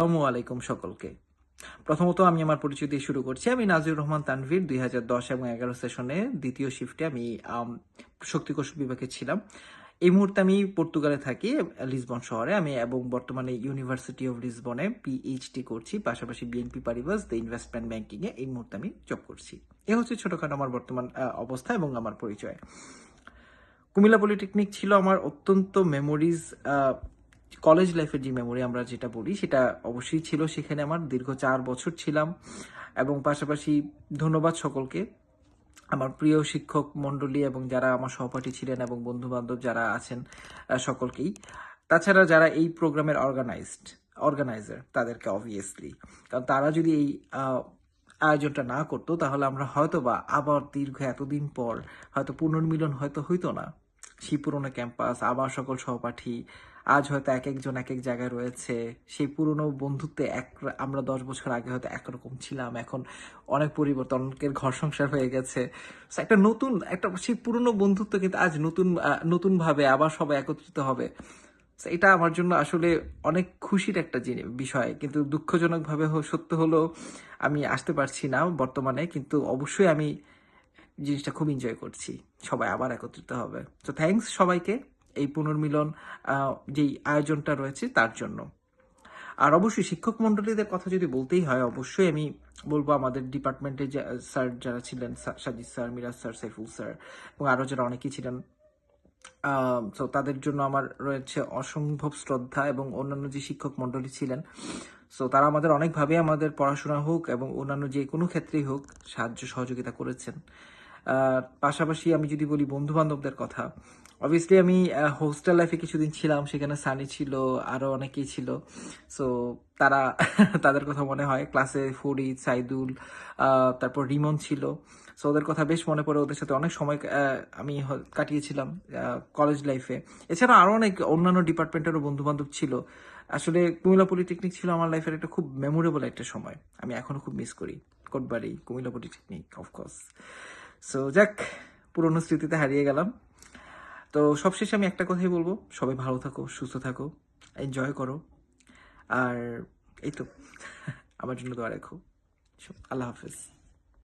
আসসালামু আলাইকুম সকলকে। প্রথমত আমি আমার পরিচয় দিয়ে শুরু করছি। আমি নাজিরুর রহমান তানভীর। ২০১০ এবং ১১ সেশনে দ্বিতীয় শিফটে আমি শক্তি কৌশল বিভাগে ছিলাম। এই মুহূর্তে আমি পর্তুগালে থাকি, লিসবন শহরে। আমি এবং বর্তমানে ইউনিভার্সিটি অফ লিসবনে পিএইচডি করছি। পাশাপাশি বিএনপি পারিবাস দ্য ইনভেস্টমেন্ট ব্যাংকিং এ এই মুহূর্তে আমি জব করছি। এ হচ্ছে ছোটখাটো আমার বর্তমান অবস্থা এবং আমার পরিচয়। কুমিল্লা পলিটেকনিক ছিল আমার অত্যন্ত মেমোরিজ, কলেজ লাইফের যে মেমোরি আমরা যেটা বলি সেটা অবশ্যই ছিল। সেখানে আমার দীর্ঘ ৪ বছর ছিলাম এবং পাশাপাশি ধন্যবাদ সকলকে, আমার প্রিয় শিক্ষক মণ্ডলী এবং যারা আমার সহপাঠী ছিলেন এবং বন্ধু বান্ধব যারা আছেন সকলকেই। তাছাড়া যারা এই প্রোগ্রামের অর্গানাইজার তাদেরকে অবভিয়াসলি, কারণ তারা যদি এই আয়োজনটা না করতো তাহলে আমরা হয়তো বা আবার দীর্ঘ এতদিন পর হয়তো পুনর্মিলন হয়তো হইতো না। সেই পুরোনো ক্যাম্পাস, আবার সকল সহপাঠী আজ হয়তো এক একজন এক এক জায়গায় রয়েছে। সেই পুরনো বন্ধুত্বে আমরা ১০ বছর আগে হয়তো একরকম ছিলাম, এখন অনেক পরিবর্তন, অনেকের ঘর সংসার হয়ে গেছে। So, একটা সেই পুরনো বন্ধুত্ব কিন্তু আজ নতুন ভাবে আবার সবাই একত্রিত হবে। So, এটা আমার জন্য আসলে অনেক খুশির একটা বিষয়, কিন্তু দুঃখজনক ভাবে সত্য হলো আমি আসতে পারছি না বর্তমানে, কিন্তু অবশ্যই আমি জিনিসটা খুব এনজয় করছি। সবাই আবার একত্রিত হবে। তো থ্যাঙ্কস সবাইকে এই পুনর্মিলন যেই আয়োজনটা রয়েছে তার জন্য। আর অবশ্যই শিক্ষক মন্ডলীদের কথা যদি বলতেই হয়, অবশ্যই আমি বলবো আমাদের ডিপার্টমেন্টে স্যার যারা ছিলেন, Sajid sir, Miraj sir, Saiful sir এবং আরও যারা অনেকেই ছিলেন, তো তাদের জন্য আমার রয়েছে অসম্ভব শ্রদ্ধা, এবং অন্যান্য যে শিক্ষক মন্ডলী ছিলেন, সো তারা আমাদের অনেকভাবে আমাদের পড়াশোনা হোক এবং অন্যান্য যে কোনো ক্ষেত্রেই হোক সাহায্য সহযোগিতা করেছেন। পাশাপাশি আমি যদি বলি বন্ধু বান্ধবদের কথা, অবভিয়াসলি আমি হোস্টেল লাইফে কিছুদিন ছিলাম, সেখানে সানি ছিল, আরো অনেকেই ছিল। সো তারা তাদের কথা মনে হয়, ক্লাসে ফরিদ, সাইদুল, তারপর রিমন ছিল। সো ওদের কথা বেশ মনে পড়ে, ওদের সাথে অনেক সময় আমি কাটিয়েছিলাম কলেজ লাইফে। এছাড়া আরো অনেক অন্যান্য ডিপার্টমেন্টেরও বন্ধু বান্ধব ছিল। আসলে কুমিল্লা পলিটেকনিক ছিল আমার লাইফের একটা খুব মেমোরেবল একটা সময়, আমি এখনো খুব মিস করি Kotbari, Comilla polytechnic of course. So যাক, পুরনো স্মৃতিতে হারিয়ে গেলাম। তো সবশেষে আমি একটা কথাই বলবো, সবাই ভালো থাকো, সুস্থ থাকো, এনজয় করো। আর এই তো, আমার জন্য দোয়া রেখো। আল্লাহ হাফেজ।